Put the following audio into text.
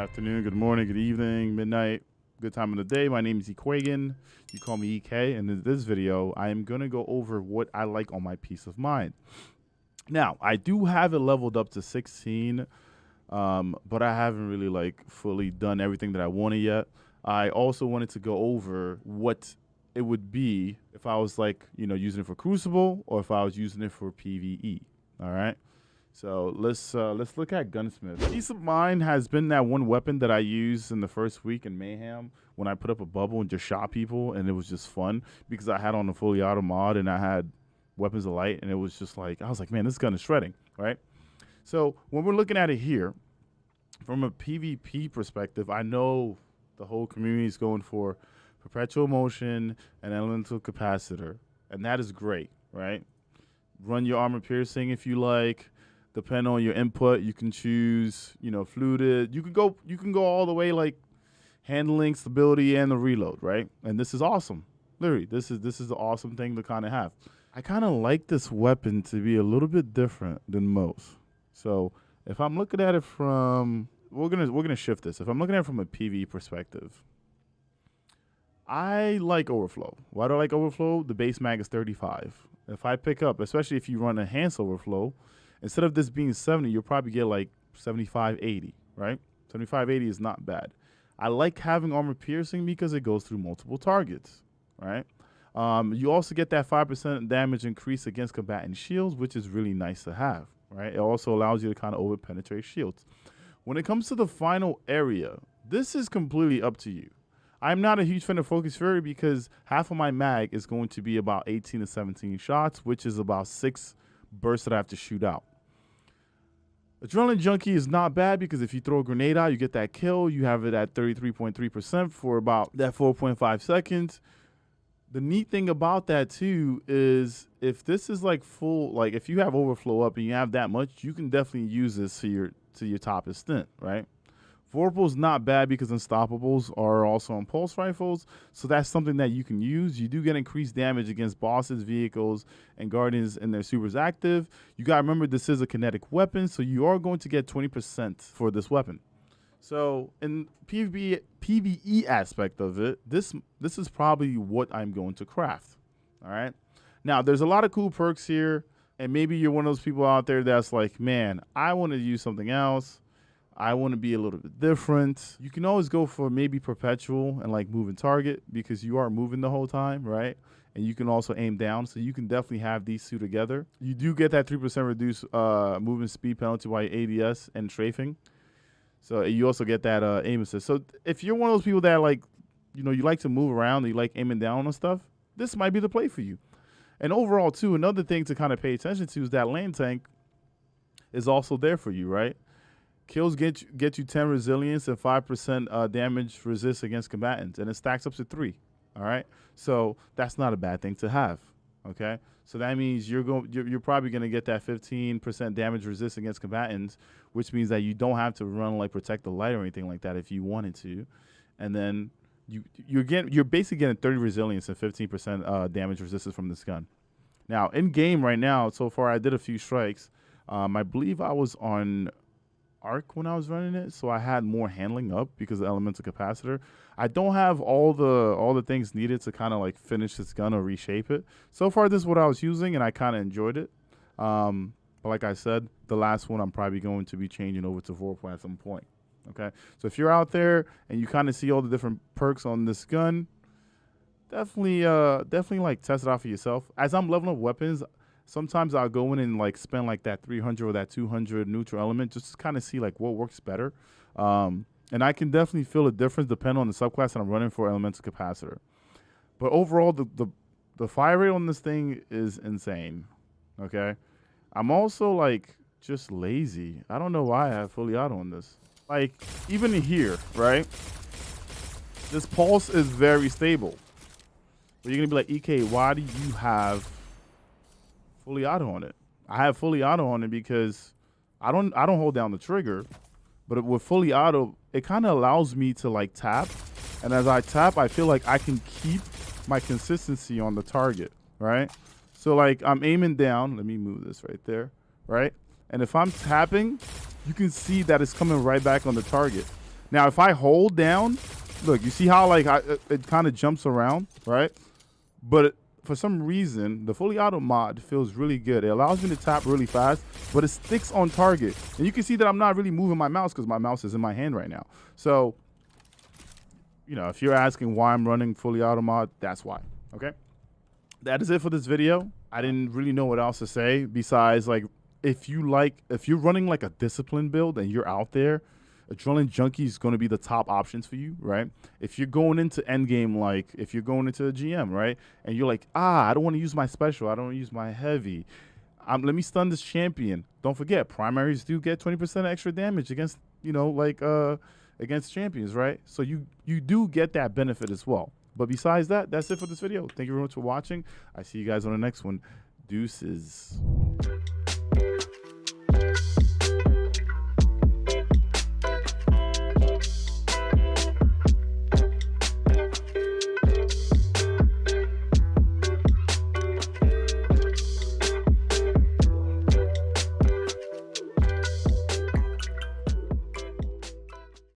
afternoon, good morning, good evening, midnight, good time of the day. My name is Ekuegan. You call me EK. And in this video, I am going to go over what I like on my peace of mind. Now, I do have it leveled up to 16, but I haven't really fully done everything that I wanted yet. I also wanted to go over what it would be if I was using it for Crucible or if I was using it for PvE. All right. So let's look at Gunsmith. Peace of Mind has been that one weapon that I used in the first week in Mayhem when I put up a bubble and just shot people, and it was just fun because I had on the fully auto mod and I had weapons of light, and it was just I was like, man, this gun is shredding, right? So when we're looking at it here, from a PvP perspective, I know the whole community is going for perpetual motion and elemental capacitor, and that is great, right? Run your armor piercing if you like. Depending on your input, you can choose, fluted. You can go all the way handling, stability, and the reload, right? And this is awesome. Literally, this is the awesome thing to kind of have. I kind of like this weapon to be a little bit different than most. So if I'm looking at it from, we're gonna shift this. If I'm looking at it from a PvE perspective, I like overflow. Why do I like overflow? The base mag is 35. If I pick up, especially if you run enhanced overflow, instead of this being 70, you'll probably get 75, 80, right? 75, 80 is not bad. I like having armor piercing because it goes through multiple targets, right? You also get that 5% damage increase against combatant shields, which is really nice to have, right? It also allows you to kind of over-penetrate shields. When it comes to the final area, this is completely up to you. I'm not a huge fan of Focus Fury because half of my mag is going to be about 18 to 17 shots, which is about 6 bursts that I have to shoot out. Adrenaline Junkie is not bad because if you throw a grenade out, you get that kill. You have it at 33.3% for about that 4.5 seconds. The neat thing about that too is if this is full, if you have overflow up and you have that much, you can definitely use this to your top extent, right? Vorpal's not bad because Unstoppables are also on pulse rifles, so that's something that you can use. You do get increased damage against bosses, vehicles, and guardians and their supers active. You got to remember this is a kinetic weapon, so you are going to get 20% for this weapon. So in PvE aspect of it, this is probably what I'm going to craft. All right. Now there's a lot of cool perks here, and maybe you're one of those people out there that's like, man, I want to use something else. I want to be a little bit different. You can always go for maybe perpetual and moving target because you are moving the whole time, right? And you can also aim down, so you can definitely have these two together. You do get that 3% reduced movement speed penalty while ADS and strafing. So you also get that aim assist. So if you're one of those people that you like to move around, and you like aiming down on stuff, this might be the play for you. And overall too, another thing to kind of pay attention to is that land tank is also there for you, right? Kills get you 10 resilience and 5% damage resist against combatants, and it stacks up to 3. All right, so that's not a bad thing to have. Okay, so that means you're probably gonna get that 15% damage resist against combatants, which means that you don't have to run protect the light or anything like that if you wanted to, and then you're basically getting 30 resilience and 15% damage resistance from this gun. Now in game right now, so far I did a few strikes. I believe I was on arc when I was running it, so I had more handling up because of the elemental capacitor. I don't have all the things needed to kind of finish this gun or reshape it. So far this is what I was using, and I kind of enjoyed it. But like I said, the last one I'm probably going to be changing over to Vorpal at some point. Okay, so if you're out there and you kind of see all the different perks on this gun, definitely test it out for yourself. As I'm leveling up weapons, sometimes I'll go in and spend that 300 or that 200 neutral element just to kind of see what works better. And I can definitely feel a difference depending on the subclass that I'm running for elemental capacitor. But overall, the fire rate on this thing is insane. Okay, I'm also just lazy. I don't know why I have fully auto on this. Even here, right? This pulse is very stable. But you're gonna be like, EK, why do you have fully auto on it? I have fully auto on it because I don't hold down the trigger, but with fully auto, it kind of allows me to tap, and as I tap, I feel like I can keep my consistency on the target, right? So I'm aiming down. Let me move this right there, right? And if I'm tapping, you can see that it's coming right back on the target. Now, if I hold down, look, you see how like it kind of jumps around, right? But for some reason, the fully auto mod feels really good. It allows me to tap really fast, but it sticks on target. And you can see that I'm not really moving my mouse because my mouse is in my hand right now. So, you know, if you're asking why I'm running fully auto mod, that's why, okay? That is it for this video. I didn't really know what else to say besides, like, if you're running like a discipline build and you're out there, Adrenaline Junkie is going to be the top options for you, right? If you're going into endgame, like if you're going into a GM, right, and you're like, I don't want to use my special, I don't want to use my heavy, let me stun this champion. Don't forget, primaries do get 20% extra damage against, you know, like against champions, right? So you do get that benefit as well. But besides that, that's it for this video. Thank you very much for watching. I see you guys on the next one. Deuces.